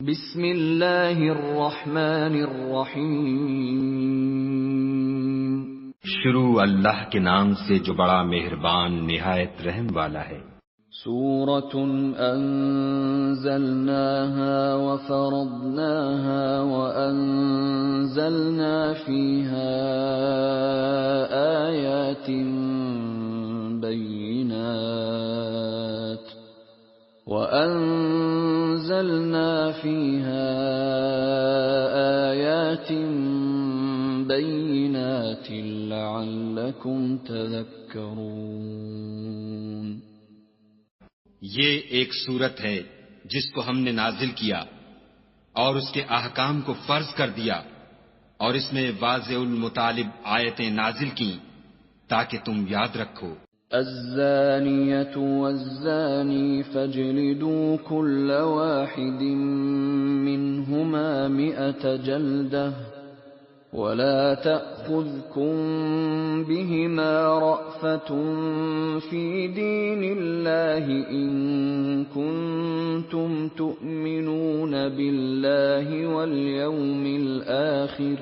بسم اللہ الرحمن الرحیم۔ شروع اللہ کے نام سے جو بڑا مہربان نہایت رحم والا ہے۔ سورۃ انزلناها وفرضناها وانزلنا فيها آیات بینات وَأَنزَلْنَا فِيهَا آيَاتٍ بَيِّنَاتٍ لَعَلَّكُمْ تَذَكَّرُونَ۔ یہ ایک سورت ہے جس کو ہم نے نازل کیا اور اس کے احکام کو فرض کر دیا، اور اس میں واضح المطالب آیتیں نازل کی تاکہ تم یاد رکھو۔ الزانية والزاني فاجلدوا كل واحد منهما 100 جلدة ولا تأخذكم بهما رأفة في دين الله إن كنتم تؤمنون بالله واليوم الآخر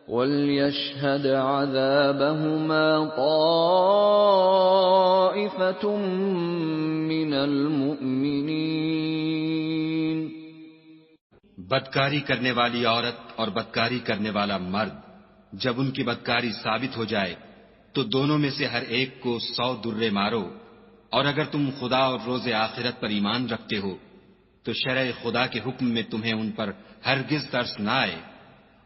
وَلْيَشْهَدْ عَذَابَهُمَا طَائِفَةٌ مِّنَ الْمُؤْمِنِينَ۔ بدکاری کرنے والی عورت اور بدکاری کرنے والا مرد جب ان کی بدکاری ثابت ہو جائے تو دونوں میں سے ہر ایک کو 100 درے مارو، اور اگر تم خدا اور روز آخرت پر ایمان رکھتے ہو تو شرع خدا کے حکم میں تمہیں ان پر ہرگز ترس نہ آئے،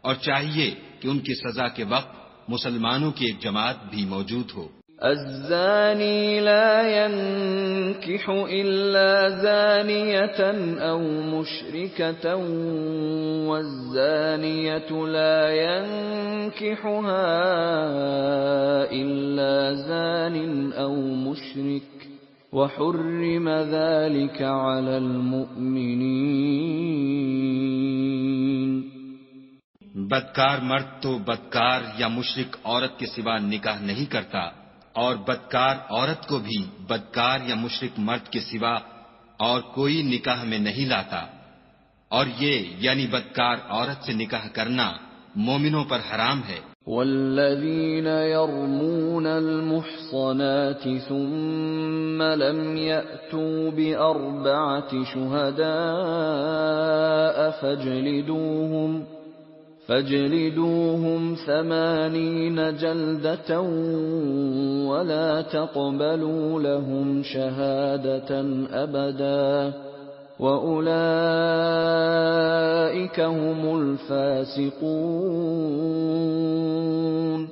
اور چاہیے کہ ان کی سزا کے وقت مسلمانوں کی ایک جماعت بھی موجود ہو۔ الزانی لا ينكح إلا زانية أو مشركة والزانية لا ينكحها إلا زان أو مشرك وحرم ذلك على المؤمنين۔ بدکار مرد تو بدکار یا مشرک عورت کے سوا نکاح نہیں کرتا، اور بدکار عورت کو بھی بدکار یا مشرک مرد کے سوا اور کوئی نکاح میں نہیں لاتا، اور یہ یعنی بدکار عورت سے نکاح کرنا مومنوں پر حرام ہے۔ والذین یرمون المحصنات ثم لم یأتوا بأربعة شہداء فاجلدوهم 80 جلدة ولا تقبلوا لهم شهادة أبدا وأولئك هم الفاسقون۔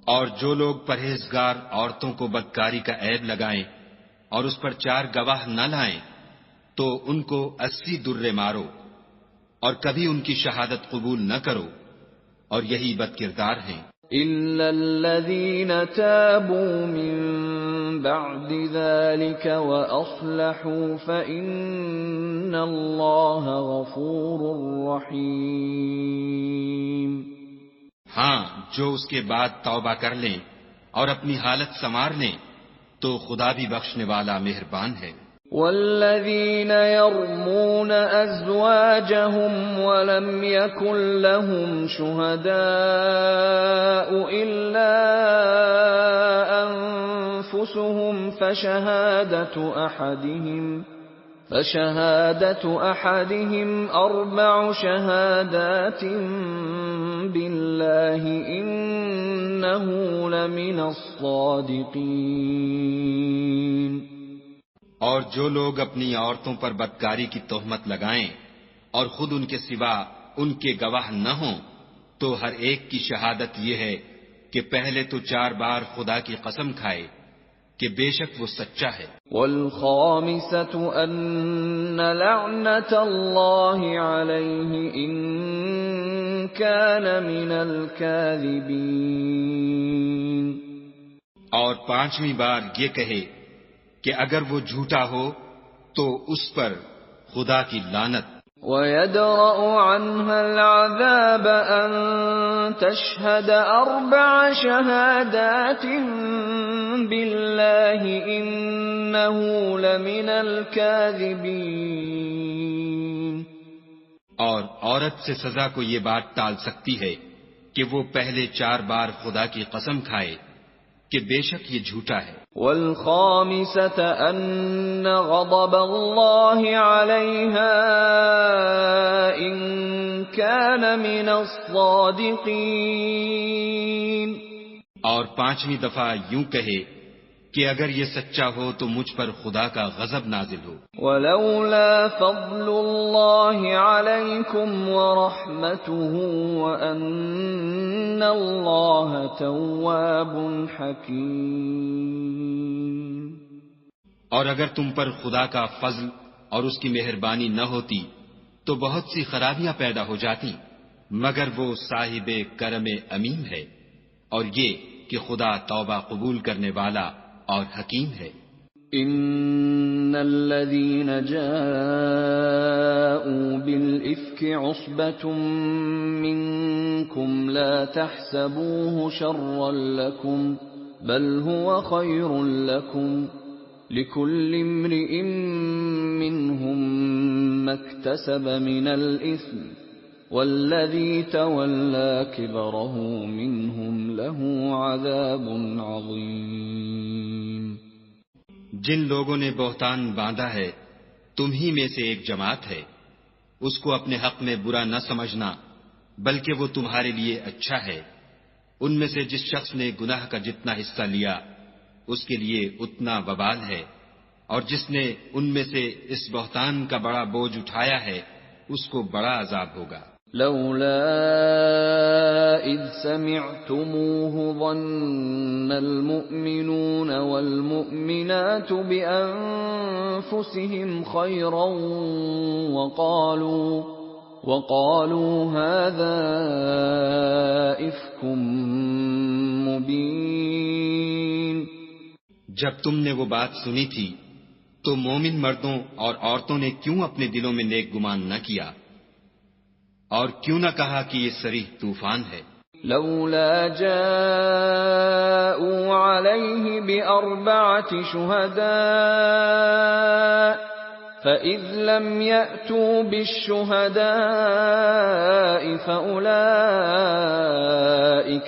اور جو لوگ پرہیزگار عورتوں کو بدکاری کا عیب لگائیں اور اس پر 4 گواہ نہ لائیں تو ان کو 80 درے مارو، اور کبھی ان کی شہادت قبول نہ کرو، اور یہی بد کردار ہیں۔ إِلَّا الَّذِينَ تَابُوا مِن بَعْدِ ذَلِكَ وَأَصْلَحُوا فَإِنَّ اللَّهَ غَفُورٌ رَّحِيمٌ۔ ہاں، جو اس کے بعد توبہ کر لیں اور اپنی حالت سنوار لیں تو خدا بھی بخشنے والا مہربان ہے۔ والذین یرمون ازواجهم ولم یکن لهم شهداء الا انفسهم فشهادة احدهم 4 شهادات بالله انه لمن الصادقین۔ اور جو لوگ اپنی عورتوں پر بدکاری کی تہمت لگائیں اور خود ان کے سوا ان کے گواہ نہ ہوں تو ہر ایک کی شہادت یہ ہے کہ پہلے تو 4 بار خدا کی قسم کھائے کہ بے شک وہ سچا ہے۔ والخامسة أن لعنة الله عليه إن كان من الكاذبين۔ اور 5ویں بار یہ کہے کہ اگر وہ جھوٹا ہو تو اس پر خدا کی لعنت۔ وَيَدْرَأُ عَنْهَا الْعَذَابَ أَن تَشْهَدَ 4 شَهَادَاتٍ بِاللَّهِ إِنَّهُ لَمِنَ الْكَاذِبِينَ۔ عورت سے سزا کو یہ بات ٹال سکتی ہے کہ وہ پہلے 4 بار خدا کی قسم کھائے کہ بے شک یہ جھوٹا ہے. والخامسة أن غضب الله عليها إن كان من الصادقين. اور 5ویں دفعہ یوں کہے کہ اگر یہ سچا ہو تو مجھ پر خدا کا غضب نازل ہو. ولولا فضل الله عليكم ورحمته وأن الله تواب حكيم. اور اگر تم پر خدا کا فضل اور اس کی مہربانی نہ ہوتی تو بہت سی خرابیاں پیدا ہو جاتی، مگر وہ صاحب کرم امین ہے، اور یہ کہ خدا توبہ قبول کرنے والا اور حکیم ہے. ان الذين جاءوا بالافك عصبة منكم لا تحسبوه شرا لكم بل هو خير لكم لكل امرئ منهم ما اكتسب من الاثم والذي تولى كبره منهم له عذاب عظيم. جن لوگوں نے بہتان باندھا ہے تم ہی میں سے ایک جماعت ہے، اس کو اپنے حق میں برا نہ سمجھنا بلکہ وہ تمہارے لیے اچھا ہے. ان میں سے جس شخص نے گناہ کا جتنا حصہ لیا اس کے لیے اتنا وبال ہے، اور جس نے ان میں سے اس بہتان کا بڑا بوجھ اٹھایا ہے اس کو بڑا عذاب ہوگا. لولا اذ سمعتموه ظن المؤمنون والمؤمنات بأنفسهم خيرا وقالوا هذا إفك مبين. جب تم نے وہ بات سنی تھی تو مومن مردوں اور عورتوں نے کیوں اپنے دلوں میں نیک گمان نہ کیا اور کیوں نہ کہا کہ یہ صریح طوفان ہے. لولا جاءوا عليه بأربعة شهداء فإذ لم يأتوا بالشهداء فأولئك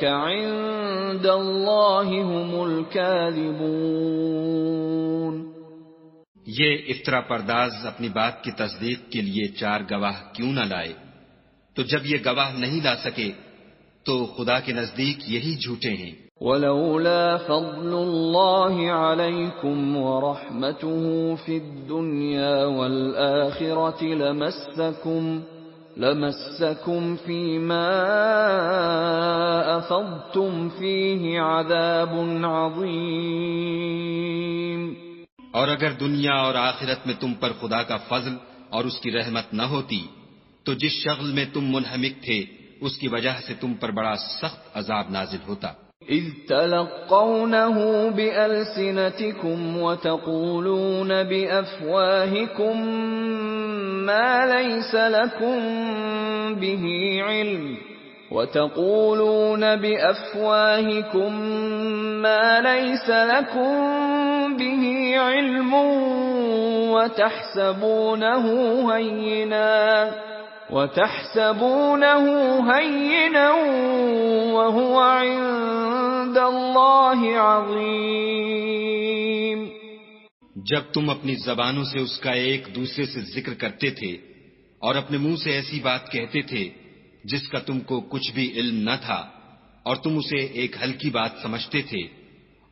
عند الله هم الكاذبون. یہ افطرا پرداز اپنی بات کی تصدیق کے لیے 4 گواہ کیوں نہ لائے؟ تو جب یہ گواہ نہیں لا سکے تو خدا کے نزدیک یہی جھوٹے ہیں. ولولا فضل الله عليكم ورحمته في الدنيا والآخرة لمسكم فيما أفضتم فيه عذاب عظيم. اور اگر دنیا اور آخرت میں تم پر خدا کا فضل اور اس کی رحمت نہ ہوتی تو جس شغل میں تم منہمک تھے اس کی وجہ سے تم پر بڑا سخت عذاب نازل ہوتا. اذ تلقونه بألسنتكم وتقولون بأفواهكم ما ليس لكم به علم وتحسبونه هينا وهو عند الله عظيم. جب تم اپنی زبانوں سے اس کا ایک دوسرے سے ذکر کرتے تھے اور اپنے منہ سے ایسی بات کہتے تھے جس کا تم کو کچھ بھی علم نہ تھا اور تم اسے ایک ہلکی بات سمجھتے تھے،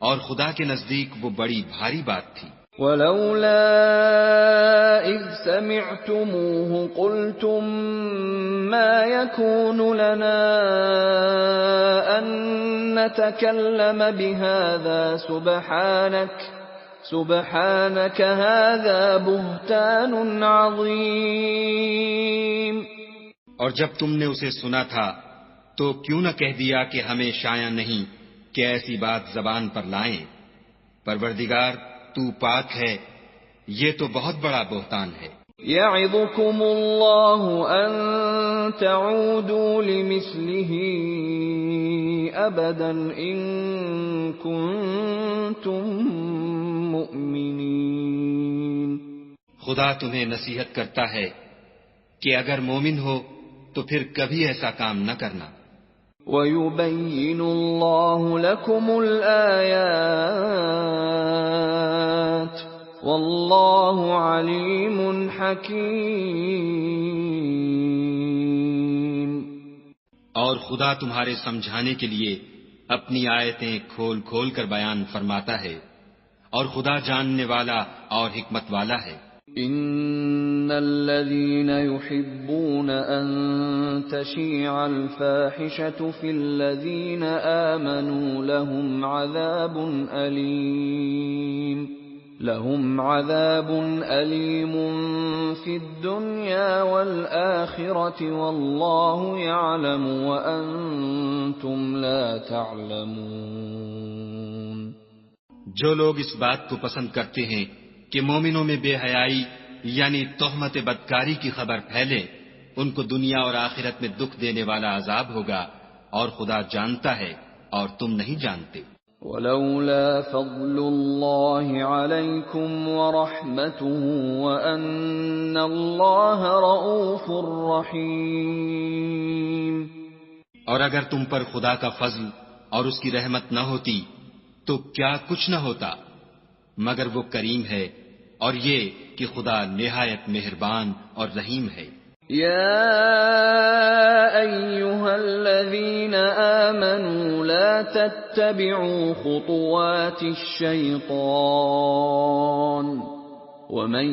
اور خدا کے نزدیک وہ بڑی بھاری بات تھی. ولولا اذ سمعتموه قلتم ما يكون لنا ان نتكلم بهذا سبحانك هذا بهتان عظيم. اور جب تم نے اسے سنا تھا تو کیوں نہ کہہ دیا کہ ہمیں شایع نہیں کہ ایسی بات زبان پر لائیں. پروردگار تو پاک ہے، یہ تو بہت بڑا بہتان ہے. یعظکم اللہ ان تعودوا لمثلہ ابدا ان کنتم مؤمنین. خدا تمہیں نصیحت کرتا ہے کہ اگر مومن ہو تو پھر کبھی ایسا کام نہ کرنا۔ وَيُبَيِّنُ اللَّهُ لَكُمُ الْآيَاتِ وَاللَّهُ عَلِيمٌ حَكِيمٌ۔ اور خدا تمہارے سمجھانے کے لیے اپنی آیتیں کھول کھول کر بیان فرماتا ہے، اور خدا جاننے والا اور حکمت والا ہے۔ ان الذين يحبون ان تشيع الفاحشة في الذين آمنوا لهم عذاب أليم في الدنيا والآخرة والله يعلم وأنتم لا تعلمون۔ جو لوگ اس بات کو پسند کرتے ہیں کہ مومنوں میں بے حیائی یعنی تہمت بدکاری کی خبر پھیلے، ان کو دنیا اور آخرت میں دکھ دینے والا عذاب ہوگا، اور خدا جانتا ہے اور تم نہیں جانتے۔ وَلَوْلَا فَضْلُ اللَّهِ عَلَيْكُمْ وَرَحْمَتُهُ وَأَنَّ اللَّهَ رَءُوفٌ رَحِيمٌ۔ اور اگر تم پر خدا کا فضل اور اس کی رحمت نہ ہوتی تو کیا کچھ نہ ہوتا، مگر وہ کریم ہے، اور یہ کہ خدا نہایت مہربان اور رحیم ہے۔ يا أيها الذين آمنوا لا تتبعوا خطوات الشيطان ومن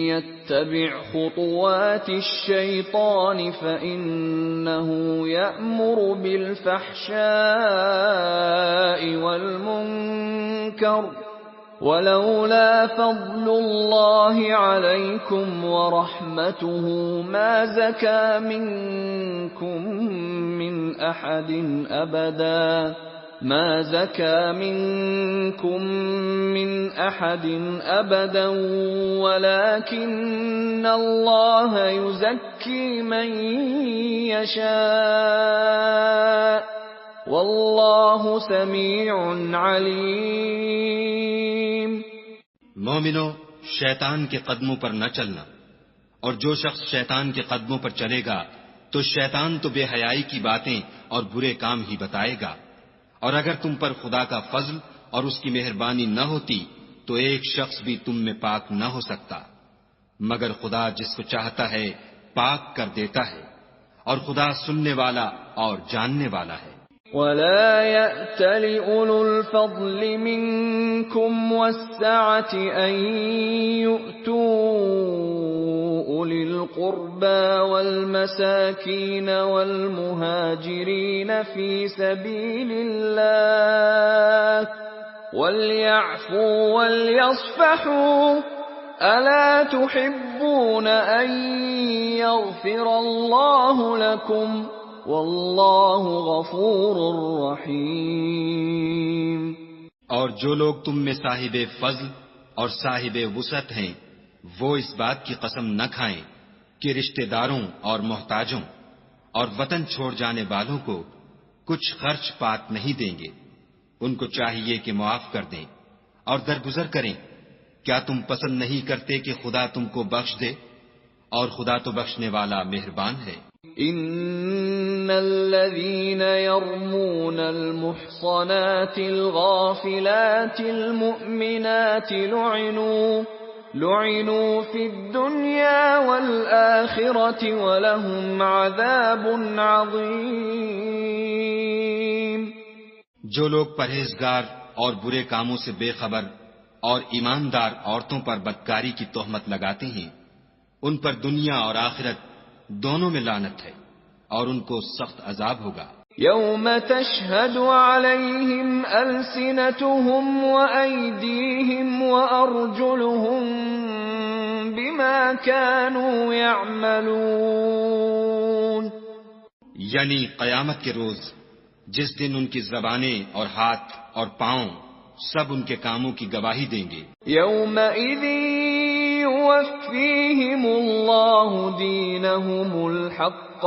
يتبع خطوات الشيطان فإنه يأمر بالفحشاء والمنكر ولولا فضل الله عليكم ورحمته ما زكى منكم من أحد أبدا ولكن الله يزكي من يشاء واللہ سمیع علیم۔ مومنو، شیطان کے قدموں پر نہ چلنا، اور جو شخص شیطان کے قدموں پر چلے گا تو شیطان تو بے حیائی کی باتیں اور برے کام ہی بتائے گا، اور اگر تم پر خدا کا فضل اور اس کی مہربانی نہ ہوتی تو ایک شخص بھی تم میں پاک نہ ہو سکتا، مگر خدا جس کو چاہتا ہے پاک کر دیتا ہے، اور خدا سننے والا اور جاننے والا ہے۔ وَلَا يَأْتَلِ أُولُو الْفَضْلِ مِنكُمْ وَالسَّعَةِ أَن يُؤْتُوا أُولِي الْقُرْبَى وَالْمَسَاكِينَ وَالْمُهَاجِرِينَ فِي سَبِيلِ اللَّهِ وَلْيَعْفُوا وَلْيَصْفَحُوا أَلَا تُحِبُّونَ أَن يَغْفِرَ اللَّهُ لَكُمْ واللہ غفور رحیم۔ اور جو لوگ تم میں صاحب فضل اور صاحب وسعت ہیں وہ اس بات کی قسم نہ کھائیں کہ رشتہ داروں اور محتاجوں اور وطن چھوڑ جانے والوں کو کچھ خرچ پات نہیں دیں گے، ان کو چاہیے کہ معاف کر دیں اور درگزر کریں۔ کیا تم پسند نہیں کرتے کہ خدا تم کو بخش دے؟ اور خدا تو بخشنے والا مہربان ہے۔ ان الذين يرمون المحصنات الغافلات المؤمنات لعنوا في الدنيا والآخرة ولهم عذاب عظيم۔ جو لوگ پرہیزگار اور برے کاموں سے بے خبر اور ایماندار عورتوں پر بدکاری کی تہمت لگاتے ہیں، ان پر دنیا اور آخرت دونوں میں لعنت ہے، اور ان کو سخت عذاب ہوگا۔ یوم تشہد علیہم السنتہم وایدیہم وارجلہم بما کانوا یعملون، یعنی قیامت کے روز جس دن ان کی زبانیں اور ہاتھ اور پاؤں سب ان کے کاموں کی گواہی دیں گے۔ یومئذ يوفيهم الله دينهم الحق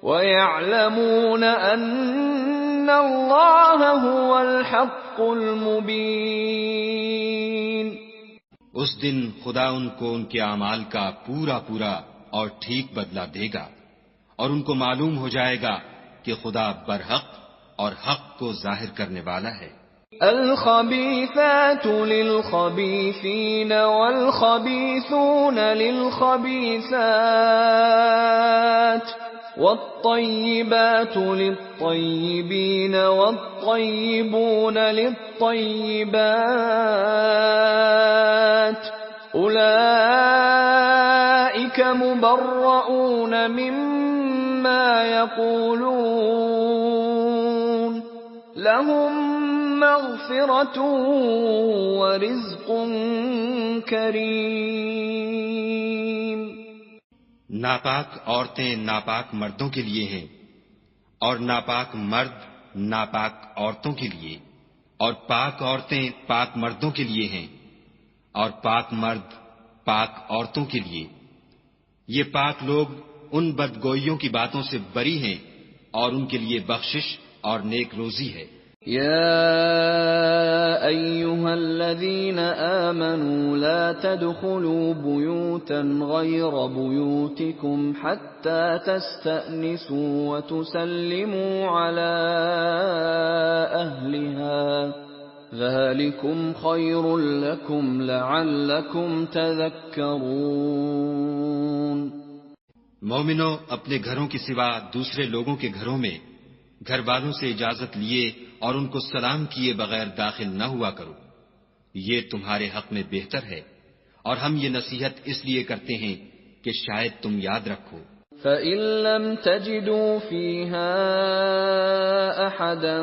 ويعلمون أن الله هو الحق المبين۔ اس دن خدا ان کو ان کے اعمال کا پورا پورا اور ٹھیک بدلہ دے گا، اور ان کو معلوم ہو جائے گا کہ خدا برحق اور حق کو ظاہر کرنے والا ہے۔ الخبيثات للخبيثين والخبيثون للخبيثات والطيبات للطيبين والطيبون للطيبات أولئك مبرؤون مما يقولون لهم مغفرة ورزق کریم۔ ناپاک عورتیں ناپاک مردوں کے لیے ہیں، اور ناپاک مرد ناپاک عورتوں کے لیے، اور پاک عورتیں پاک مردوں کے لیے ہیں، اور پاک مرد پاک عورتوں کے لیے۔ یہ پاک لوگ ان بدگوئیوں کی باتوں سے بری ہیں، اور ان کے لیے بخشش اور نیک روزی ہے۔ يا أيها الذين آمنوا لا تدخلوا بيوتا غير بيوتكم حتى تستأنسوا وتسلموا على أهلها ذلكم خير لكم لعلكم تذكرون۔ مومنو، اپنے گھروں کے سوا دوسرے لوگوں کے گھروں میں گھر والوں سے اجازت لیے اور ان کو سلام کیے بغیر داخل نہ ہوا کرو، یہ تمہارے حق میں بہتر ہے، اور ہم یہ نصیحت اس لیے کرتے ہیں کہ شاید تم یاد رکھو۔ فَإِن لَّمْ تَجِدُوا فِيهَا أَحَدًا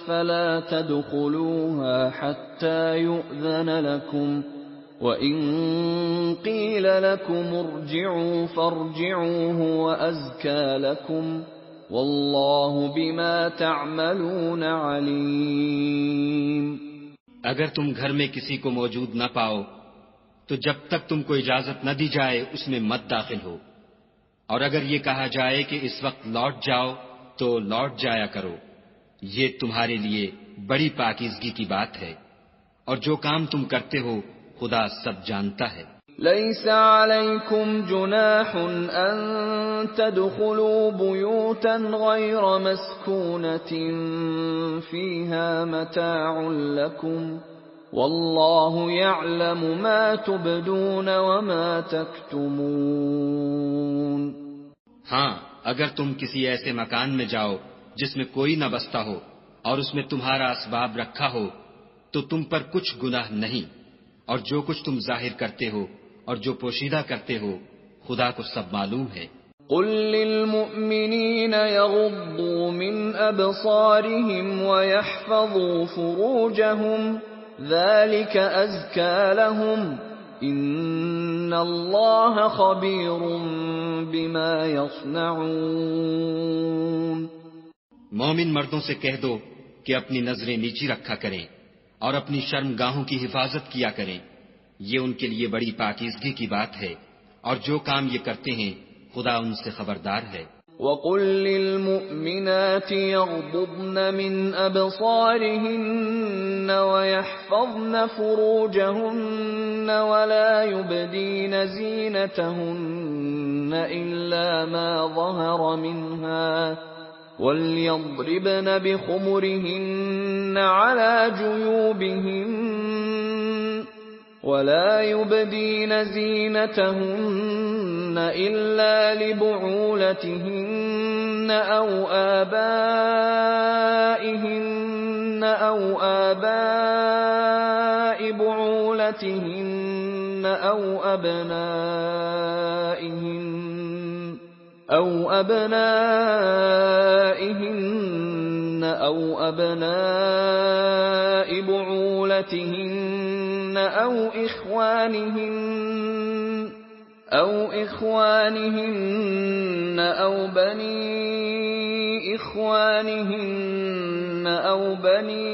فَلَا تَدْخُلُوهَا حَتَّى يُؤْذَنَ لَكُمْ وَإِن قِيلَ لَكُمُ ارْجِعُوا فَارْجِعُوا هُوَ أَزْكَىٰ لَكُمْ وَاللَّهُ بِمَا تَعْمَلُونَ عَلِيمٌ۔ اگر تم گھر میں کسی کو موجود نہ پاؤ تو جب تک تم کو اجازت نہ دی جائے اس میں مت داخل ہو، اور اگر یہ کہا جائے کہ اس وقت لوٹ جاؤ تو لوٹ جایا کرو، یہ تمہارے لیے بڑی پاکیزگی کی بات ہے، اور جو کام تم کرتے ہو خدا سب جانتا ہے۔ ليس عليكم جناح أن تدخلوا بيوتا غير مسكونة فيها متاع لكم والله يعلم ما تبدون وما تكتمون۔ ہاں، اگر تم کسی ایسے مکان میں جاؤ جس میں کوئی نہ بستا ہو اور اس میں تمہارا اسباب رکھا ہو تو تم پر کچھ گناہ نہیں، اور جو کچھ تم ظاہر کرتے ہو اور جو پوشیدہ کرتے ہو خدا کو سب معلوم ہے۔ قل للمؤمنين يغضوا من أبصارهم ويحفظوا فروجهم ذلك أزكى لهم إن الله خبير بما يصنعون۔ مومن مردوں سے کہہ دو کہ اپنی نظریں نیچی رکھا کریں اور اپنی شرمگاہوں کی حفاظت کیا کریں، یہ ان کے لیے بڑی پاکیزگی کی بات ہے، اور جو کام یہ کرتے ہیں خدا ان سے خبردار ہے۔ وَقُل لِّلْمُؤْمِنَاتِ يَغْضُضْنَ مِنْ أَبْصَارِهِنَّ وَيَحْفَظْنَ فُرُوجَهُنَّ وَلَا يُبْدِينَ زِينَتَهُنَّ إِلَّا مَا ظَهَرَ مِنْهَا وَلْيَضْرِبْنَ بِخُمُرِهِنَّ عَلَى جُيُوبِهِنَّ وَلَا يُبْدِينَ زِينَتَهُنَّ إِلَّا لِبُعُولَتِهِنَّ أَوْ آبَائِهِنَّ أَوْ آبَاءِ بُعُولَتِهِنَّ أَوْ أَبْنَائِهِنَّ أَوْ أَبْنَاءِ بُعُولَتِهِنَّ أَوْ إِخْوَانِهِنَّ أَوْ بَنِي إِخْوَانِهِنَّ أَوْ بَنِي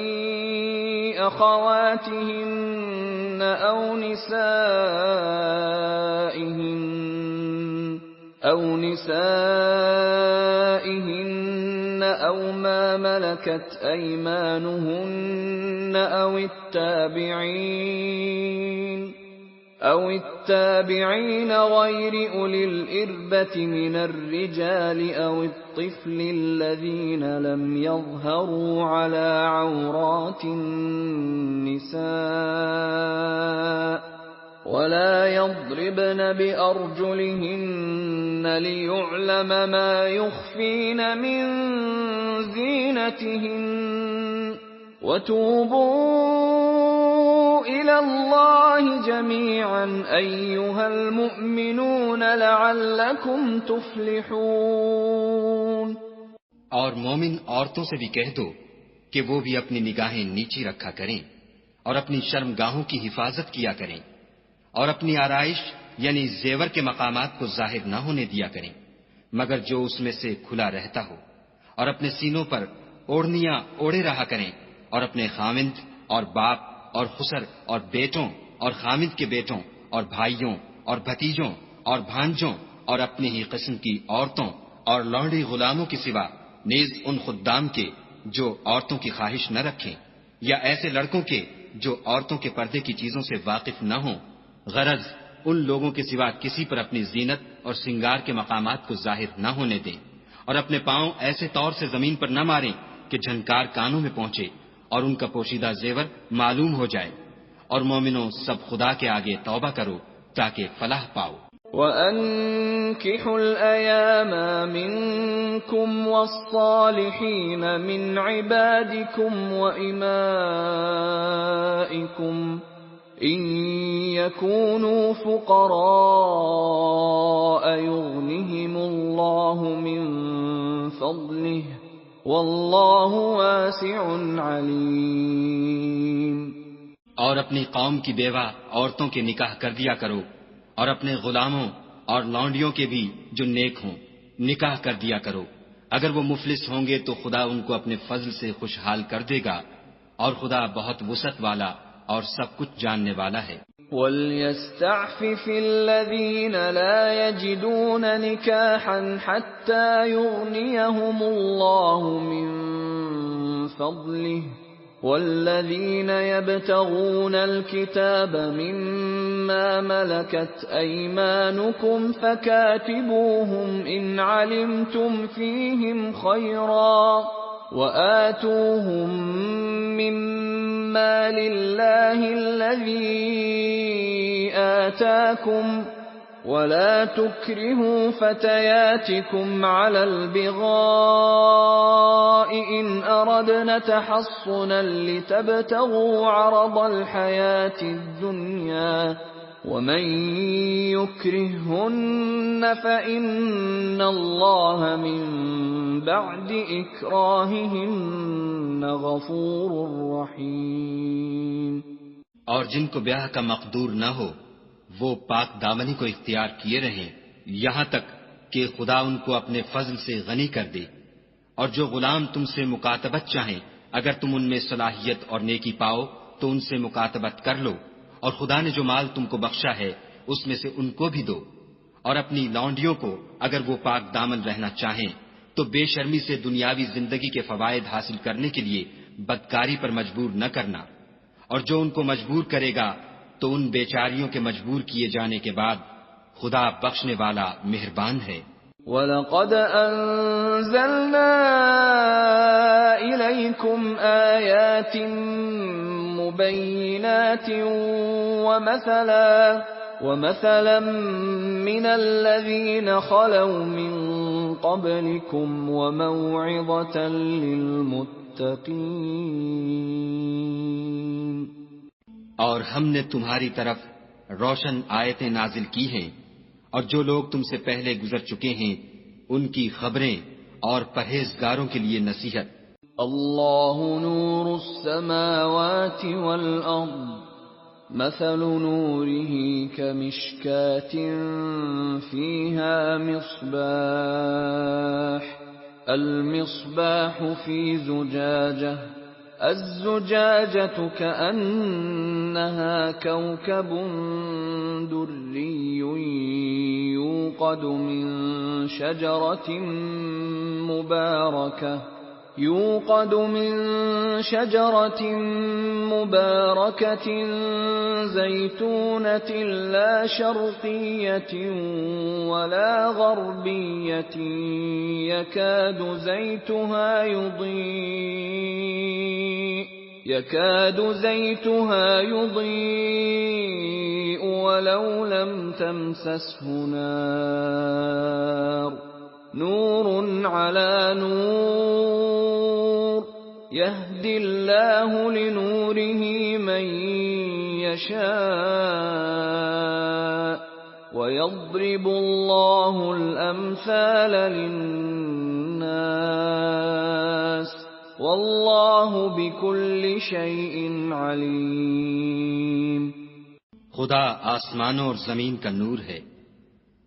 أَخَوَاتِهِنَّ أَوْ نِسَائِهِنَّ أَوْ مَا مَلَكَتْ أَيْمَانُهُنَّ أَوِ التَّابِعِينَ أو التابعين غير أولي الإربة من الرجال أو الطفل الذين لم يظهروا على عورات النساء ولا يضربن بأرجلهن ليعلم ما يخفين من زينتهن وتوبوا إلى الله جميعا أيها المؤمنون لعلكم تفلحون۔ اور مومن عورتوں سے بھی کہہ دو کہ وہ بھی اپنی نگاہیں نیچی رکھا کریں اور اپنی شرمگاہوں کی حفاظت کیا کریں اور اپنی آرائش یعنی زیور کے مقامات کو ظاہر نہ ہونے دیا کریں مگر جو اس میں سے کھلا رہتا ہو، اور اپنے سینوں پر اوڑھنیاں اوڑھے رہا کریں اور اپنے خامند اور باپ اور خسر اور بیٹوں اور خامند کے بیٹوں اور بھائیوں اور بھتیجوں اور بھانجوں اور اپنی ہی قسم کی عورتوں اور لونڈی غلاموں کے سوا نیز ان خدام کے جو عورتوں کی خواہش نہ رکھیں، یا ایسے لڑکوں کے جو عورتوں کے پردے کی چیزوں سے واقف نہ ہوں، غرض ان لوگوں کے سوا کسی پر اپنی زینت اور سنگار کے مقامات کو ظاہر نہ ہونے دیں، اور اپنے پاؤں ایسے طور سے زمین پر نہ ماریں کہ جھنکار کانوں میں پہنچے اور ان کا پوشیدہ زیور معلوم ہو جائے۔ اور مومنوں سب خدا کے آگے توبہ کرو تاکہ فلاح پاؤ۔ وَأَنكِحُوا الْأَيَامَ مِنكُمْ وَالصَّالِحِينَ مِنْ عِبَادِكُمْ وَإِمَائِكُمْ إِنْ يَكُونُوا فُقَرَاءَ يُغْنِهِمُ اللَّهُ مِنْ فَضْلِهِ وَاللَّهُ وَاسِعٌ عَلِيمٌ۔ اور اپنی قوم کی بیوہ عورتوں کے نکاح کر دیا کرو، اور اپنے غلاموں اور لونڈیوں کے بھی جو نیک ہوں نکاح کر دیا کرو۔ اگر وہ مفلس ہوں گے تو خدا ان کو اپنے فضل سے خوشحال کر دے گا، اور خدا بہت وسعت والا اور سب کچھ جاننے والا ہے۔ وَلْيَسْتَعْفِفِ الَّذِينَ لَا يَجِدُونَ نِكَاحًا حَتَّى يُغْنِيَهُمُ اللَّهُ مِنْ فَضْلِهِ وَالَّذِينَ يَبْتَغُونَ الْكِتَابَ مِمَّا مَلَكَتْ أَيْمَانُكُمْ فَكَاتِبُوهُمْ إِنْ عَلِمْتُمْ فِيهِمْ خَيْرًا وَآتُوهُمْ مِمَّا لِلَّهِ الَّذِي آتَاكُمْ وَلَا تُكْرِهُوا فَتَيَاتِكُمْ عَلَى الْبِغَاءِ إِنْ أَرَدْنَ تَحَصُّنًا لِتَبْتَغُوا عَرَضَ الْحَيَاةِ الدُّنْيَا وَمَنْ يُكْرِههُّنَّ فَإِنَّ اللَّهَ مِنْ بَعْدِ إِكْرَاهِهِنَّ غَفُورٌ رَحِيمٌ۔ اور جن کو بیاہ کا مقدور نہ ہو وہ پاک دامنی کو اختیار کیے رہیں یہاں تک کہ خدا ان کو اپنے فضل سے غنی کر دے۔ اور جو غلام تم سے مکاتبت چاہیں اگر تم ان میں صلاحیت اور نیکی پاؤ تو ان سے مکاتبت کر لو، اور خدا نے جو مال تم کو بخشا ہے اس میں سے ان کو بھی دو۔ اور اپنی لونڈیوں کو اگر وہ پاک دامن رہنا چاہیں تو بے شرمی سے دنیاوی زندگی کے فوائد حاصل کرنے کے لیے بدکاری پر مجبور نہ کرنا، اور جو ان کو مجبور کرے گا تو ان بیچاریوں کے مجبور کیے جانے کے بعد خدا بخشنے والا مہربان ہے۔ وَلَقَدْ أَنزَلْنَا إِلَيْكُمْ آيَاتٍ مُبَيِّنَاتٍ وَمَثَلًا مِّنَ الَّذِينَ خَلَوْا مِن قَبْلِكُمْ وَمَوْعِظَةً لِّلْمُتَّقِينَ۔ اور ہم نے تمہاری طرف روشن آیتیں نازل کی ہیں، اور جو لوگ تم سے پہلے گزر چکے ہیں ان کی خبریں اور پرہیزگاروں کے لیے نصیحت۔ اللہ نور السماوات والارض مثل نوره كمشكاة فيها مصباح المصباح في زجاجة الزجاجة كأنها كوكب دري يوقد من شجرة مباركة يوقد من شجرة مباركة زيتونة لا شرقية ولا غربية يكاد زيتها يضيء ولو لم تمسسه نار نور على نور يهدي الله لنوره من يشاء ويضرب الله الأمثال للناس واللہ بکل شیء علیم۔ خدا آسمانوں اور زمین کا نور ہے،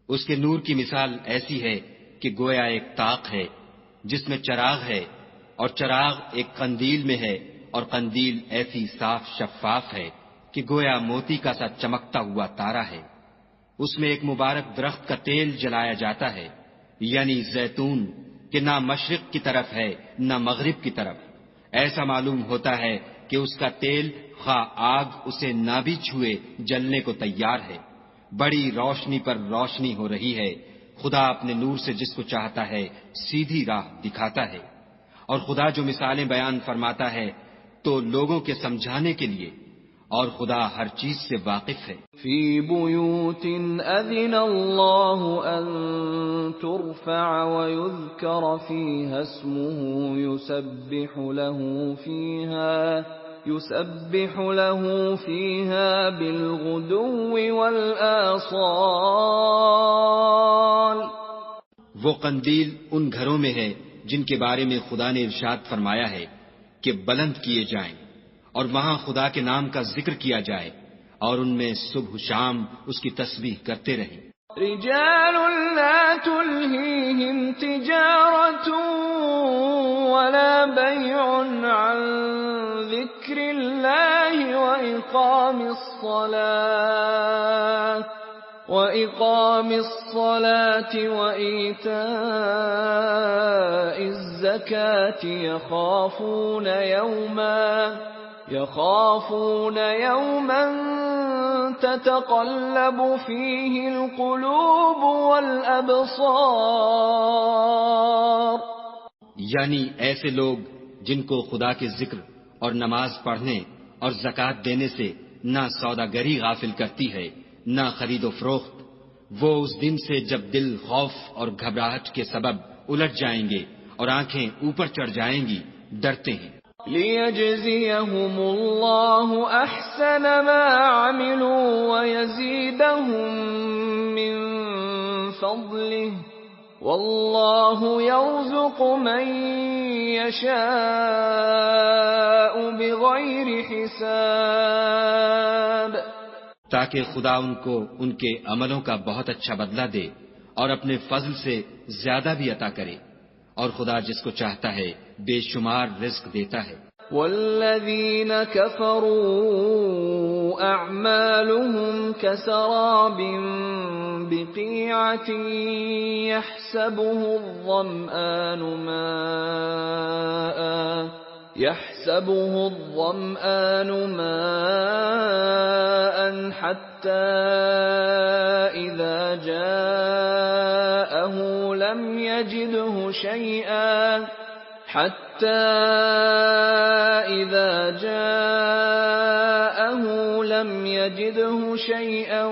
اس کے نور کی مثال ایسی ہے کہ گویا ایک طاق ہے جس میں چراغ ہے، اور چراغ ایک قندیل میں ہے، اور قندیل ایسی صاف شفاف ہے کہ گویا موتی کا سا چمکتا ہوا تارا ہے۔ اس میں ایک مبارک درخت کا تیل جلایا جاتا ہے، یعنی زیتون، کہ نہ مشرق کی طرف ہے نہ مغرب کی طرف۔ ایسا معلوم ہوتا ہے کہ اس کا تیل خواہ آگ اسے نہ بھی چھوئے جلنے کو تیار ہے۔ بڑی روشنی پر روشنی ہو رہی ہے۔ خدا اپنے نور سے جس کو چاہتا ہے سیدھی راہ دکھاتا ہے، اور خدا جو مثالیں بیان فرماتا ہے تو لوگوں کے سمجھانے کے لیے، اور خدا ہر چیز سے واقف ہے۔ فی بیوت اذن اللہ ان ترفع ویذکر فیہا اسمہ یسبح له فیہا بالغدو والآصال۔ وہ قندیل ان گھروں میں ہے جن کے بارے میں خدا نے ارشاد فرمایا ہے کہ بلند کیے جائیں، اور وہاں خدا کے نام کا ذکر کیا جائے، اور ان میں صبح و شام اس کی تسبیح کرتے رہیں۔ رجال لا تلہیہم تجارۃ ولا بیع عن ذکر اللہ وإقام الصلاة وإيتاء الزكاة يخافون يوما تتقلب فيه القلوب والأبصار۔ یعنی ایسے لوگ جن کو خدا کے ذکر اور نماز پڑھنے اور زکوٰۃ دینے سے نہ سوداگری غافل کرتی ہے نہ خرید و فروخت، وہ اس دن سے جب دل خوف اور گھبراہٹ کے سبب الٹ جائیں گے اور آنکھیں اوپر چڑھ جائیں گی، ڈرتے ہیں۔ لِيَجْزِيَهُمُ اللَّهُ أَحْسَنَ مَا عَمِلُوا وَيَزِيدَهُم مِّن فَضْلِهِ وَاللَّهُ يَرْزُقُ مَن يَشَاءُ بِغَيْرِ حِسَابٍ، تاکہ خدا ان کو ان کے عملوں کا بہت اچھا بدلہ دے اور اپنے فضل سے زیادہ بھی عطا کرے، اور خدا جس کو چاہتا ہے بے شمار رزق دیتا ہے۔ والذین کفروا اعمالهم كسراب بقیعة يحسبه الظمآن ماء حتى إذا جاءه لم يجده شيئا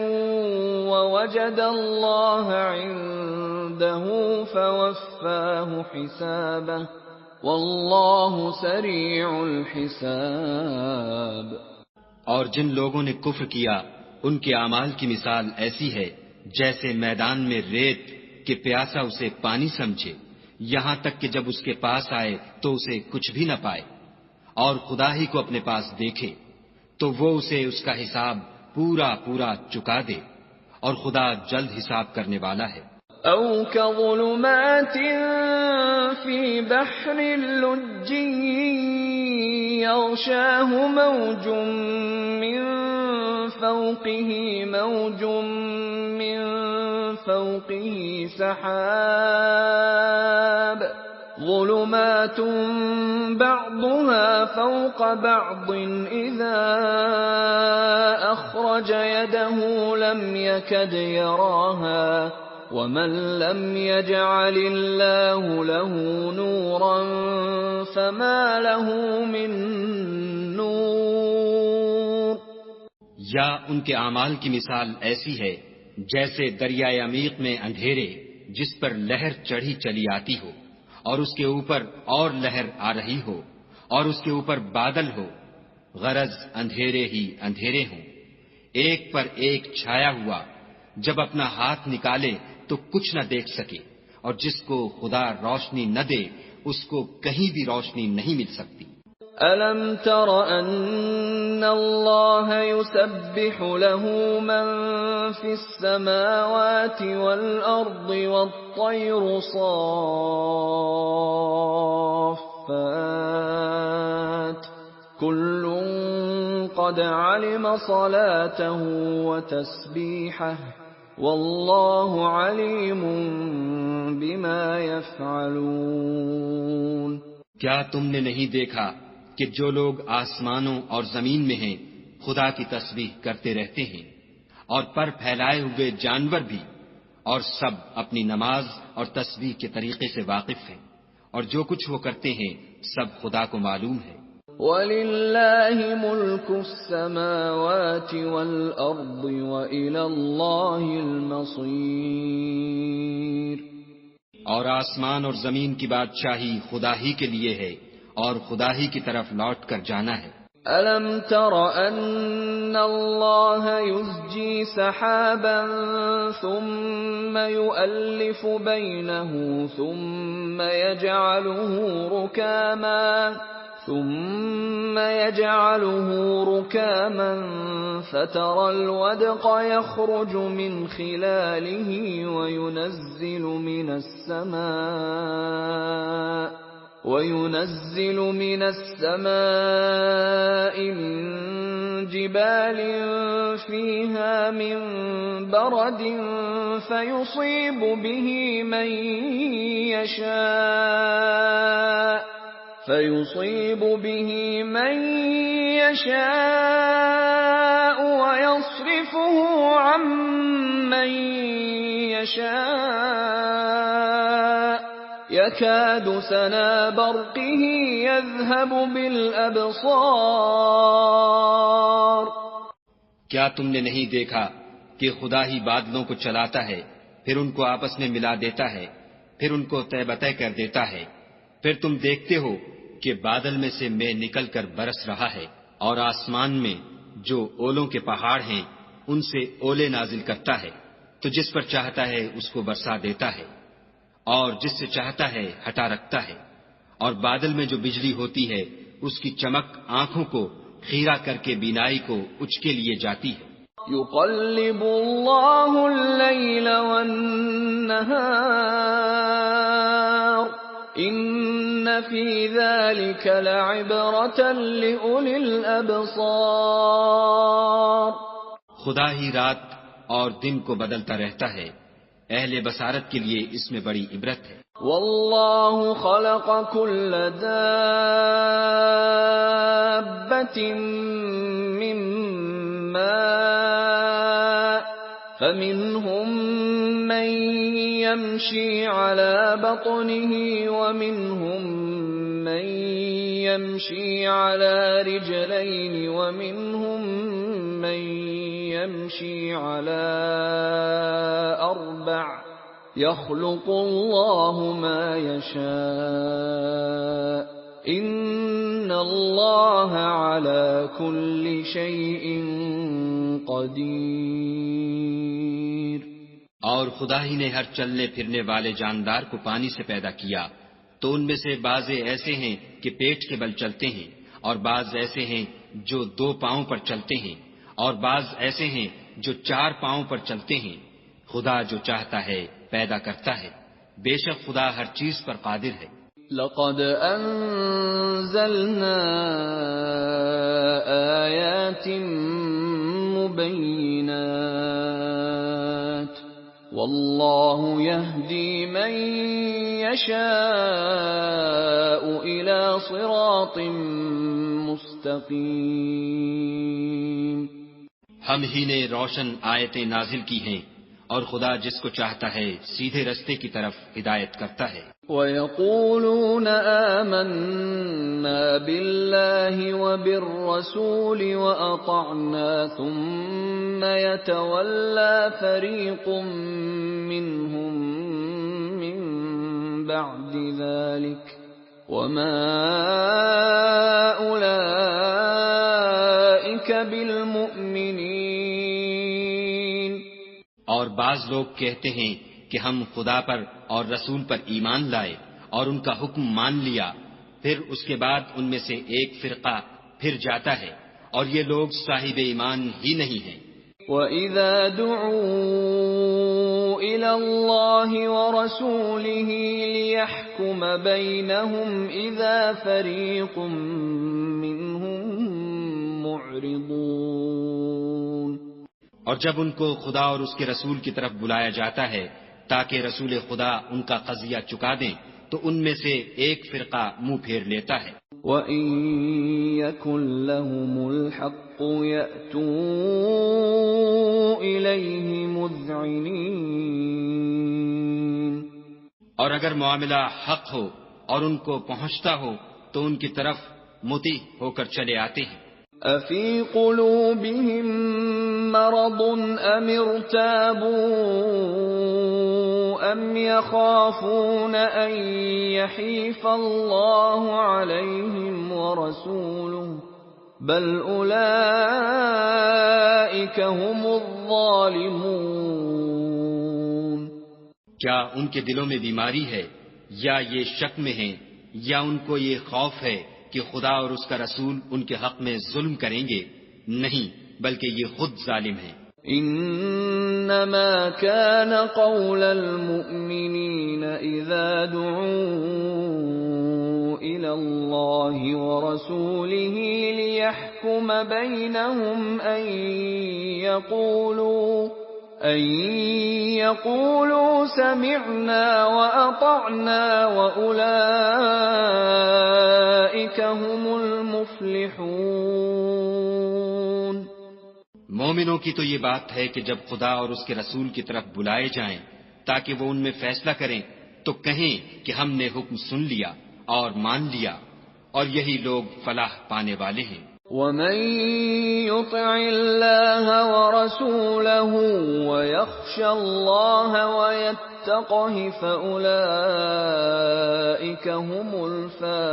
ووجد الله عنده فوفاه حسابه واللہ سریع الحساب۔ اور جن لوگوں نے کفر کیا ان کے اعمال کی مثال ایسی ہے جیسے میدان میں ریت کہ پیاسا اسے پانی سمجھے، یہاں تک کہ جب اس کے پاس آئے تو اسے کچھ بھی نہ پائے، اور خدا ہی کو اپنے پاس دیکھے تو وہ اسے اس کا حساب پورا پورا چکا دے، اور خدا جلد حساب کرنے والا ہے۔ او كظلمات في بحر لجي يغشاه موج من فوقه سحاب ظلمات بعضها فوق بعض إذا أخرج يده لم يكد يراها ومن لم يجعل الله له نورا فما له من نور. یا ان کے اعمال کی مثال ایسی ہے جیسے دریائے عمیق میں اندھیرے جس پر لہر چڑھی چلی آتی ہو اور اس کے اوپر اور لہر آ رہی ہو اور اس کے اوپر بادل ہو، غرض اندھیرے ہی اندھیرے ہوں، ایک پر ایک چھایا ہوا، جب اپنا ہاتھ نکالے تو کچھ نہ دیکھ سکے، اور جس کو خدا روشنی نہ دے اس کو کہیں بھی روشنی نہیں مل سکتی. أَلَمْ تَرَ أَنَّ اللَّهَ يُسَبِّحُ لَهُ مَن فِي السَّمَاوَاتِ وَالْأَرْضِ وَالطَّيْرُ صَافَّاتٍ كُلٌّ قَدْ عَلِمَ صَلَاتَهُ وَتَسْبِيحَهُ وَاللَّهُ عَلِيمٌ بِمَا يَفْعَلُونَ. کیا تم نے نہیں دیکھا کہ جو لوگ آسمانوں اور زمین میں ہیں خدا کی تسبیح کرتے رہتے ہیں، اور پر پھیلائے ہوئے جانور بھی، اور سب اپنی نماز اور تسبیح کے طریقے سے واقف ہیں، اور جو کچھ وہ کرتے ہیں سب خدا کو معلوم ہے. وَلِلَّهِ مُلْكُ السَّمَاوَاتِ وَالْأَرْضِ وَإِلَى اللَّهِ الْمَصِيرُ. اور آسمان اور زمین کی بادشاہی خدا ہی کے لیے ہے اور خدا ہی کی طرف لوٹ کر جانا ہے. أَلَمْ تَرَ أَنَّ اللَّهَ يُزْجِي سَحَابًا ثُمَّ يُؤَلِّفُ بَيْنَهُ ثُمَّ يَجْعَلُهُ رُكَامًا فَتَرَى الْوَدْقَ يَخْرُجُ مِنْ خِلَالِهِ وَيُنَزِّلُ مِنَ السَّمَاءِ مِنْ جِبَالٍ فِيهَا مِنْ بَرَدٍ فَيُصِيبُ بِهِ مَنْ يَشَاءُ وَيَصْرِفُهُ عَنْ مَنْ يَشَاءُ يَكَادُ سَنَا بَرْقِهِ يَذْهَبُ بِالْأَبْصَارِ. کیا تم نے نہیں دیکھا کہ خدا ہی بادلوں کو چلاتا ہے، پھر ان کو آپس میں ملا دیتا ہے، پھر ان کو طے بطے کر دیتا ہے، پھر تم دیکھتے ہو کہ بادل میں سے مے نکل کر برس رہا ہے، اور آسمان میں جو اولوں کے پہاڑ ہیں ان سے اولے نازل کرتا ہے، تو جس پر چاہتا ہے اس کو برسا دیتا ہے اور جس سے چاہتا ہے ہٹا رکھتا ہے. اور بادل میں جو بجلی ہوتی ہے اس کی چمک آنکھوں کو خیرہ کر کے بینائی کو اچکے لیے جاتی ہے. يُقَلِّبُ اللَّهُ اللَّيْلَ وَالنَّهَارَ إِنَّ فِي ذَلِكَ لَعِبْرَةً لِأُولِي الْأَبْصَارِ. خدا ہی رات اور دن کو بدلتا رہتا ہے، اہل بصارت کے لیے اس میں بڑی عبرت ہے. وَاللَّهُ خَلَقَ كُلَّ دَابَّةٍ مِّن مَّاءٍ فَمِنْهُم مَّن يَمْشِي عَلَى بَطْنِهِ وَمِنْهُم مَّن يَمْشِي عَلَى رِجْلَيْنِ وَمِنْهُم مَّن يَمْشِي عَلَى أَرْبَعٍ يَخْلُقُ اللَّهُ مَا يَشَاءُ إِنَّ اللَّهَ عَلَى كُلِّ شَيْءٍ قَدِيرٌ. اور خدا ہی نے ہر چلنے پھرنے والے جاندار کو پانی سے پیدا کیا، تو ان میں سے بعض ایسے ہیں کہ پیٹ کے بل چلتے ہیں، اور بعض ایسے ہیں جو 2 پاؤں پر چلتے ہیں، اور بعض ایسے ہیں جو 4 پاؤں پر چلتے ہیں. خدا جو چاہتا ہے پیدا کرتا ہے، بے شک خدا ہر چیز پر قادر ہے. لَقَدْ أَنزَلْنَا آيَاتٍ مُبَيِّنَاتٍ وَاللَّهُ يَهْدِي مَن يشاء إلى صراط مستقيم. ہم ہی نے روشن آیتیں نازل کی ہیں اور خدا جس کو چاہتا ہے سیدھے رستے کی طرف ہدایت کرتا ہے. وَيَقُولُونَ آمَنَّا بِاللَّهِ وَبِالرَّسُولِ وَأَطَعْنَا ثُمَّ يَتَوَلَّى فَرِيقٌ مِّنْهُم مِّن بَعْدِ ذَلِكَ وَمَا أُولَئِكَ بِالْمُؤْمِنِينَ. اور بعض لوگ کہتے ہیں کہ ہم خدا پر اور رسول پر ایمان لائے اور ان کا حکم مان لیا، پھر اس کے بعد ان میں سے ایک فرقہ پھر جاتا ہے اور یہ لوگ صاحب ایمان ہی نہیں ہیں. وَإِذَا دُعُوا إِلَى اللَّهِ وَرَسُولِهِ لِيَحْكُمَ بَيْنَهُمْ إِذَا فَرِيقٌ مِّنْهُمْ مُعْرِضُونَ. اور جب ان کو خدا اور اس کے رسول کی طرف بلایا جاتا ہے تاکہ رسول خدا ان کا قضیہ چکا دیں تو ان میں سے ایک فرقہ منہ پھیر لیتا ہے. وَإِن يَكُن لَّهُمُ الْحَقُّ يَأْتُوا إِلَيْهِ مُذْعِنِينَ. اور اگر معاملہ حق ہو اور ان کو پہنچتا ہو تو ان کی طرف مطیع ہو کر چلے آتے ہیں. أَفِي قُلُوبِهِم مَّرَضٌ أَمِ ارْتَابُوا أَمْ يَخَافُونَ أَن يَحِيفَ اللَّهُ عَلَيْهِمْ وَرَسُولُهُ بَلْ أُولَئِكَ هُمُ الظَّالِمُونَ. کیا ان کے دلوں میں بیماری ہے یا یہ شک میں ہیں یا ان کو یہ خوف ہے کہ خدا اور اس کا رسول ان کے حق میں ظلم کریں گے؟ نہیں، بلکہ یہ خود ظالم ہیں. انما كان قول المؤمنين اذا دعوا الى الله ورسوله ليحكم بينهم ان يقولوا سمعنا واطعنا واولئك هم المفلحون. مومنوں کی تو یہ بات ہے کہ جب خدا اور اس کے رسول کی طرف بلائے جائیں تاکہ وہ ان میں فیصلہ کریں تو کہیں کہ ہم نے حکم سن لیا اور مان لیا، اور یہی لوگ فلاح پانے والے ہیں. وَمَن يُطِعِ اللَّهَ وَرَسُولَهُ وَيَخْشَ اللَّهَ وَيَتَّقْهِ فَأُولَئِكَ هُمُ الْفَائِزُونَ.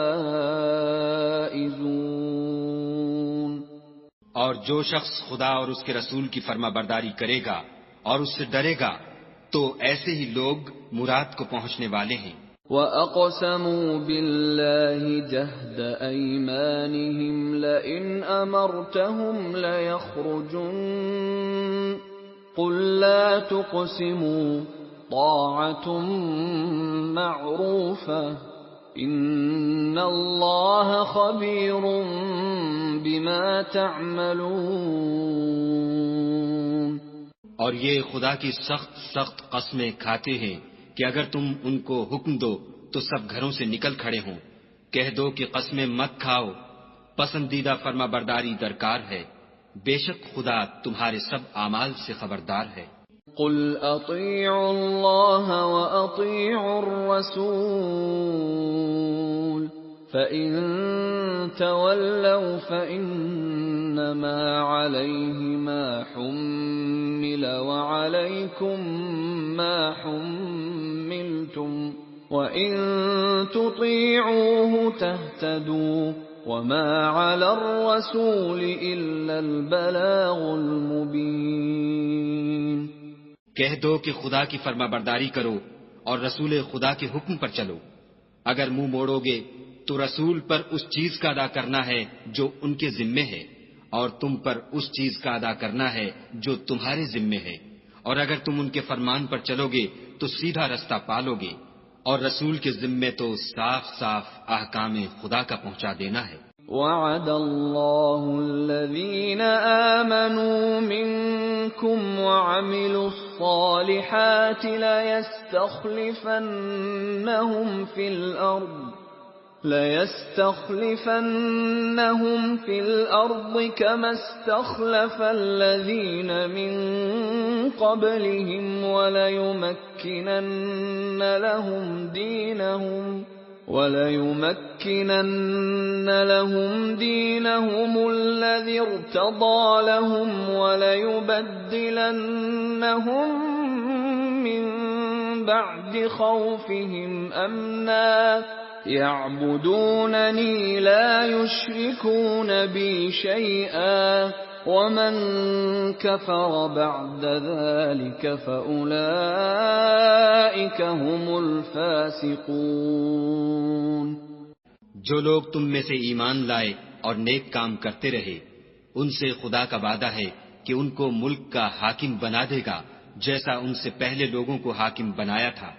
اور جو شخص خدا اور اس کے رسول کی فرما برداری کرے گا اور اس سے ڈرے گا تو ایسے ہی لوگ مراد کو پہنچنے والے ہیں. وَأَقْسَمُوا بِاللَّهِ جَهْدَ أَيْمَانِهِمْ لَئِنْ أَمَرْتَهُمْ لَيَخْرُجُنَّ قُل لَّا تُقْسِمُوا طَاعَةٌ مَّعْرُوفَةٌ إِنَّ اللَّهَ خَبِيرٌ بِمَا تَعْمَلُونَ. اور یہ خدا کی سخت سخت قسمیں کھاتے ہیں کہ اگر تم ان کو حکم دو تو سب گھروں سے نکل کھڑے ہوں. کہہ دو کہ قسمیں مت کھاؤ، پسندیدہ فرما برداری درکار ہے، بے شک خدا تمہارے سب اعمال سے خبردار ہے. قُلْ أَطِيعُوا اللَّهَ وَأَطِيعُوا الرَّسُولَ فَإِن تَوَلَّوْا فَإِنَّمَا عَلَيْهِ مَا حُمِّلَ وَعَلَيْكُمْ مَا حُمِّلْتُمْ وَإِن تُطِيعُوهُ تَهْتَدُوا وَمَا عَلَى الرَّسُولِ إِلَّا الْبَلَاغُ الْمُبِينُ. کہہ دو کہ خدا کی فرما برداری کرو اور رسول خدا کے حکم پر چلو. اگر منہ موڑو گے تو رسول پر اس چیز کا ادا کرنا ہے جو ان کے ذمے ہے، اور تم پر اس چیز کا ادا کرنا ہے جو تمہارے ذمے ہے. اور اگر تم ان کے فرمان پر چلو گے تو سیدھا رستہ پالو گے، اور رسول کے ذمے تو صاف صاف احکام خدا کا پہنچا دینا ہے. وعد الله الذين آمنوا منكم وعملوا الصالحات ليستخلفنهم في الأرض كما استخلف الذين من قبلهم وليمكنن لهم دينهم الذي ارتضى لهم وليبدلنهم من بعد خوفهم أمنا يعبدونني لا يشركون بي شيئا ومن كفر بعد ذلك فأولئك هم الفاسقون۔ جو لوگ تم میں سے ایمان لائے اور نیک کام کرتے رہے ان سے خدا کا وعدہ ہے کہ ان کو ملک کا حاکم بنا دے گا جیسا ان سے پہلے لوگوں کو حاکم بنایا تھا،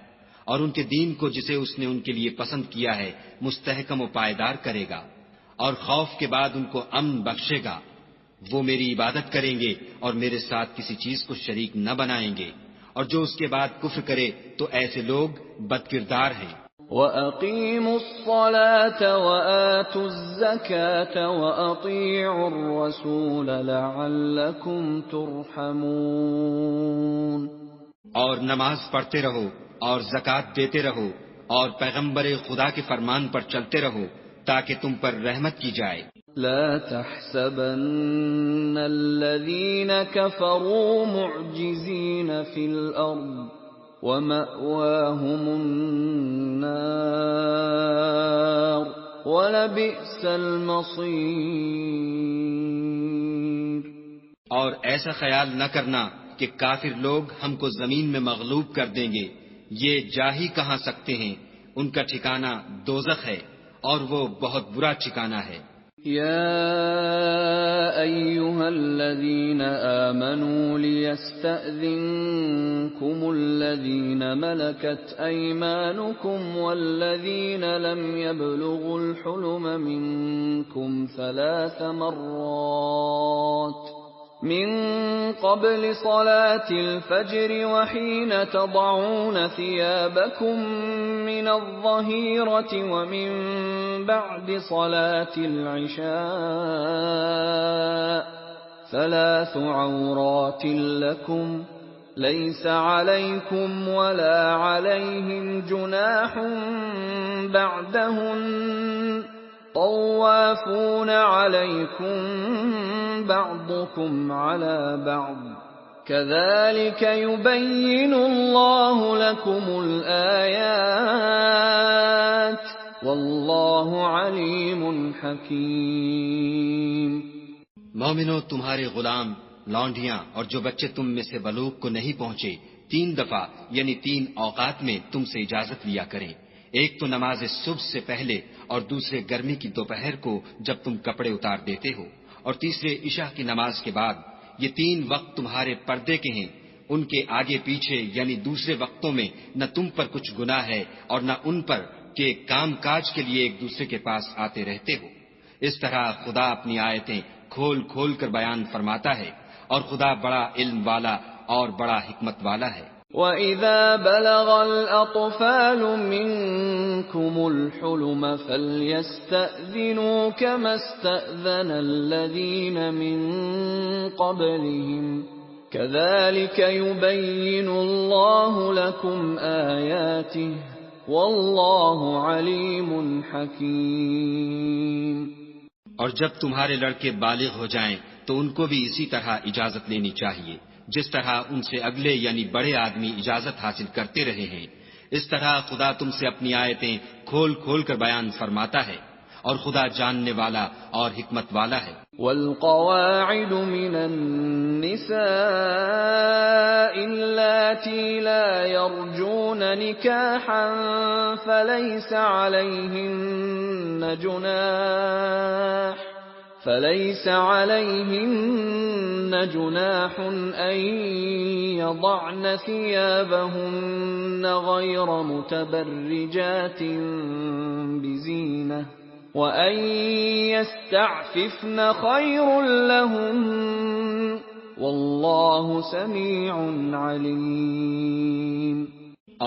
اور ان کے دین کو جسے اس نے ان کے لیے پسند کیا ہے مستحکم و پائیدار کرے گا، اور خوف کے بعد ان کو امن بخشے گا۔ وہ میری عبادت کریں گے اور میرے ساتھ کسی چیز کو شریک نہ بنائیں گے، اور جو اس کے بعد کفر کرے تو ایسے لوگ بدکردار ہیں۔ وَأَقِيمُوا الصَّلَاةَ وَآتُوا الزَّكَاةَ وَأَطِيعُوا الرَّسُولَ لَعَلَّكُمْ تُرْحَمُونَ۔ اور نماز پڑھتے رہو اور زکوٰۃ دیتے رہو اور پیغمبر خدا کے فرمان پر چلتے رہو تاکہ تم پر رحمت کی جائے۔ لا تحسبن الذين كفروا معجزين في الأرض ومأواهم النار ولبئس المصير۔ اور ایسا خیال نہ کرنا کہ کافر لوگ ہم کو زمین میں مغلوب کر دیں گے، یہ جا ہی کہاں سکتے ہیں، ان کا ٹھکانہ دوزخ ہے اور وہ بہت برا ٹھکانہ ہے۔ يا أيها الذين آمنوا ليستأذنكم الذين ملكت أيمانكم والذين لم يبلغوا الحلم منكم 3 مرات من قبل صلاة الفجر وحين تضعون ثيابكم من الظهيرة ومن بعد صلاة العشاء 3 عورات لكم ليس عليكم ولا عليهم جناح بعدهن طوافون عليكم بعضكم على بعض كذلك يبين الله لكم الآيات والله عليم حكيم۔ مومنو، تمہارے غلام، لونڈیاں اور جو بچے تم میں سے بلوغ کو نہیں پہنچے 3 دفعہ یعنی 3 اوقات میں تم سے اجازت لیا کریں، ایک تو نماز صبح سے پہلے اور دوسرے گرمی کی دوپہر کو جب تم کپڑے اتار دیتے ہو، اور تیسرے عشاء کی نماز کے بعد۔ یہ 3 وقت تمہارے پردے کے ہیں، ان کے آگے پیچھے یعنی دوسرے وقتوں میں نہ تم پر کچھ گناہ ہے اور نہ ان پر کہ کام کاج کے لیے ایک دوسرے کے پاس آتے رہتے ہو۔ اس طرح خدا اپنی آیتیں کھول کھول کر بیان فرماتا ہے، اور خدا بڑا علم والا اور بڑا حکمت والا ہے۔ وَإِذَا بَلَغَ الْأَطْفَالُ مِنكُمُ الْحُلُمَ فَلْيَسْتَأْذِنُوا كَمَا اسْتَأْذَنَ الَّذِينَ مِن قَبْلِهِمْ كَذَلِكَ يُبَيِّنُ اللَّهُ لَكُمْ آيَاتِهِ وَاللَّهُ عَلِيمٌ حَكِيمٌ۔ اور جب تمہارے لڑکے بالغ ہو جائیں تو ان کو بھی اسی طرح اجازت لینی چاہیے جس طرح ان سے اگلے یعنی بڑے آدمی اجازت حاصل کرتے رہے ہیں۔ اس طرح خدا تم سے اپنی آیتیں کھول کھول کر بیان فرماتا ہے، اور خدا جاننے والا اور حکمت والا ہے۔ والقواعد من النساء اللاتي لا يرجون نكاحا فليس عليهن جناح أن يضعن ثيابهن غير متبرجات بزينة وَأَن يَسْتَعْفِفْنَ خَيْرٌ لَّهُنَّ وَاللَّهُ سَمِيعٌ عَلِيمٌ۔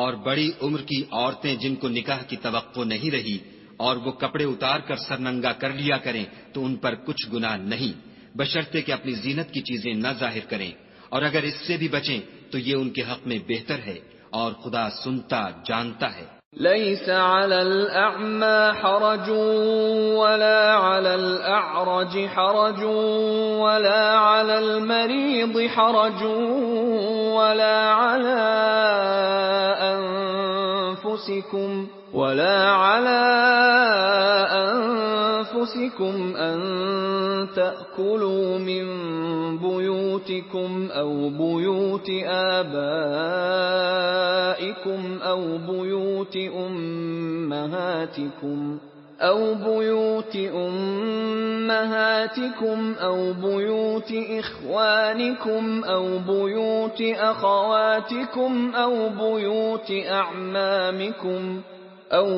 اور بڑی عمر کی عورتیں جن کو نکاح کی توقع نہیں رہی اور وہ کپڑے اتار کر سرننگا کر لیا کریں تو ان پر کچھ گناہ نہیں، بشرطے کہ اپنی زینت کی چیزیں نہ ظاہر کریں، اور اگر اس سے بھی بچیں تو یہ ان کے حق میں بہتر ہے، اور خدا سنتا جانتا ہے۔ ليس على الأعمى حرج ولا على الأعرج حرج ولا على المريض حرج ولا على أنفسكم أن تأكلوا من بيوتكم أو بيوت آبائكم أو بيوت أمهاتكم أو بيوت إخوانكم أو بيوت أخواتكم أو بيوت أعمامكم أو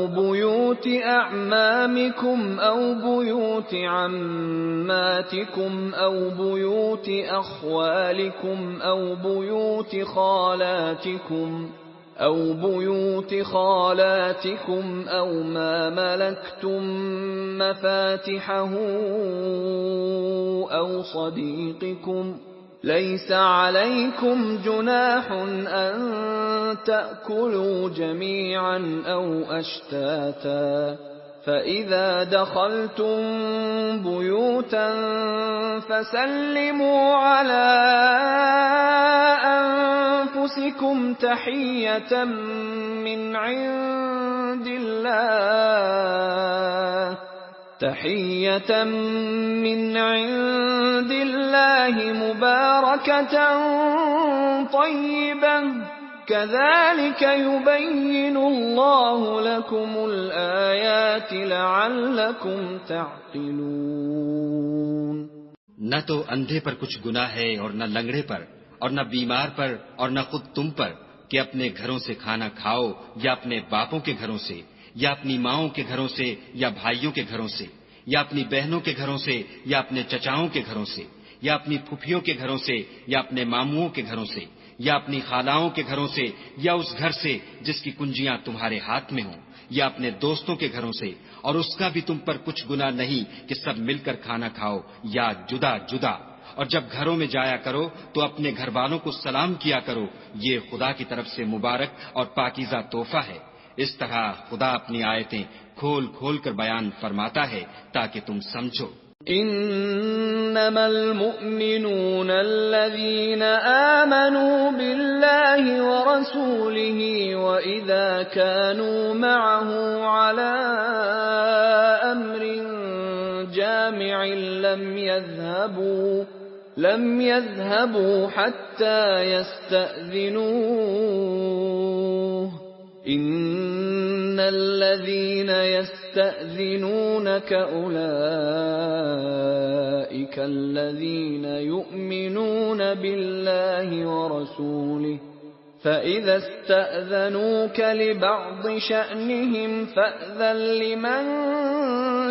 بيوت عماتكم أو بيوت أخوالكم أو بيوت خالاتكم أو ما ملكتم مفاتحه أو صديقكم، ليس عليكم جناح أن تأكلوا جميعا أو أشتاتا، فإذا دخلتم بيوتا فسلموا على أنفسكم تحية من عند الله مباركة طيبة، كذلك يبين الله لكم الآيات لعلكم تعقلون۔ نہ تو اندھے پر کچھ گناہ ہے اور نہ لنگڑے پر اور نہ بیمار پر اور نہ خود تم پر کہ اپنے گھروں سے کھانا کھاؤ یا اپنے باپوں کے گھروں سے یا اپنی ماؤں کے گھروں سے یا بھائیوں کے گھروں سے یا اپنی بہنوں کے گھروں سے یا اپنے چچاؤں کے گھروں سے یا اپنی پھوپھیوں کے گھروں سے یا اپنے ماموؤں کے گھروں سے یا اپنی خالاؤں کے گھروں سے یا اس گھر سے جس کی کنجیاں تمہارے ہاتھ میں ہوں یا اپنے دوستوں کے گھروں سے، اور اس کا بھی تم پر کچھ گناہ نہیں کہ سب مل کر کھانا کھاؤ یا جدا جدا۔ اور جب گھروں میں جایا کرو تو اپنے گھر والوں کو سلام کیا کرو، یہ خدا کی طرف سے مبارک اور پاکیزہ تحفہ ہے۔ اس طرح خدا اپنی آیتیں کھول کھول کر بیان فرماتا ہے تاکہ تم سمجھو۔ انما المؤمنون الذين آمنوا بالله ورسوله واذا كانوا معه على امر جامع لم يذهبوا حتى يستأذنوه، ان الذين يستأذنونك اولئك الذين يؤمنون بالله ورسوله، فإذا استأذنوك لبعض شأنهم فأذن لمن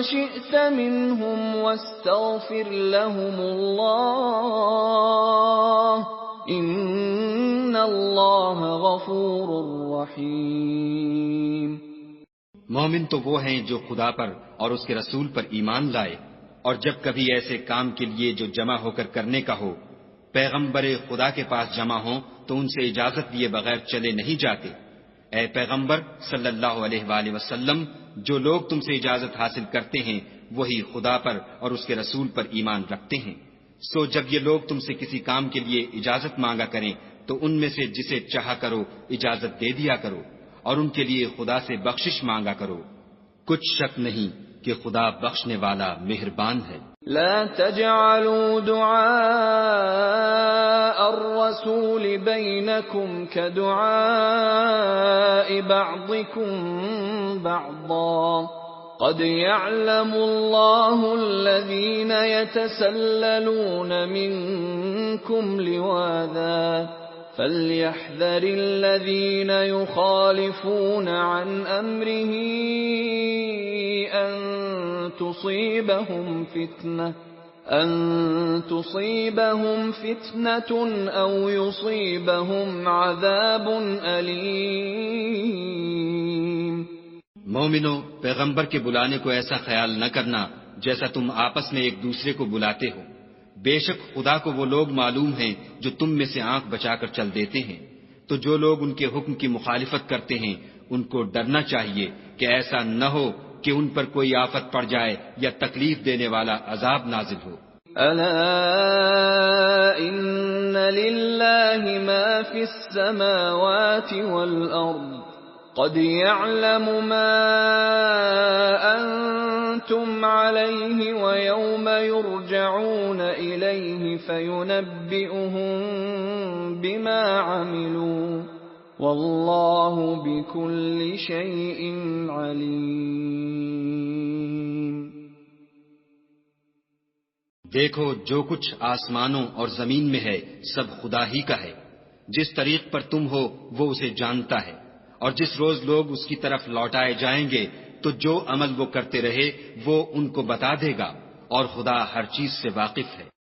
شئت منهم واستغفر لهم الله، ان اللہ غفور رحیم۔ مومن تو وہ ہیں جو خدا پر اور اس کے رسول پر ایمان لائے، اور جب کبھی ایسے کام کے لیے جو جمع ہو کر کرنے کا ہو پیغمبر خدا کے پاس جمع ہوں تو ان سے اجازت لیے بغیر چلے نہیں جاتے۔ اے پیغمبر صلی اللہ علیہ وآلہ وسلم، جو لوگ تم سے اجازت حاصل کرتے ہیں وہی خدا پر اور اس کے رسول پر ایمان رکھتے ہیں۔ سو جب یہ لوگ تم سے کسی کام کے لیے اجازت مانگا کریں تو ان میں سے جسے چاہا کرو اجازت دے دیا کرو، اور ان کے لیے خدا سے بخشش مانگا کرو، کچھ شک نہیں کہ خدا بخشنے والا مہربان ہے۔ لا تجعلوا دعاء الرسول بينكم كدعاء بعضكم بعضا، قد يعلم الله الذين يتسللون منكم لواذا، فَلْيَحْذَرِ الَّذِينَ يُخَالِفُونَ عَنْ أَمْرِهِ أَن تُصِيبَهُمْ فِتْنَةٌ أَوْ يُصِيبَهُمْ عَذَابٌ أَلِيمٌ۔ مومنو، پیغمبر کے بلانے کو ایسا خیال نہ کرنا جیسا تم آپس میں ایک دوسرے کو بلاتے ہو۔ بے شک خدا کو وہ لوگ معلوم ہیں جو تم میں سے آنکھ بچا کر چل دیتے ہیں، تو جو لوگ ان کے حکم کی مخالفت کرتے ہیں ان کو ڈرنا چاہیے کہ ایسا نہ ہو کہ ان پر کوئی آفت پڑ جائے یا تکلیف دینے والا عذاب نازل ہو۔ أَلَا إِنَّ لِلَّهِ مَا فِي السَّمَاوَاتِ وَالْأَرْضِ قَدْ يَعْلَمُ مَا أَنْتُمْ عَلَيْهِ وَيَوْمَ يُرْجَعُونَ إِلَيْهِ فَيُنَبِّئُهُم بِمَا عَمِلُوا وَاللَّهُ بِكُلِّ شَيْءٍ عَلِيمٌ۔ دیکھو، جو کچھ آسمانوں اور زمین میں ہے سب خدا ہی کا ہے۔ جس طریق پر تم ہو وہ اسے جانتا ہے، اور جس روز لوگ اس کی طرف لوٹائے جائیں گے تو جو عمل وہ کرتے رہے وہ ان کو بتا دے گا، اور خدا ہر چیز سے واقف ہے۔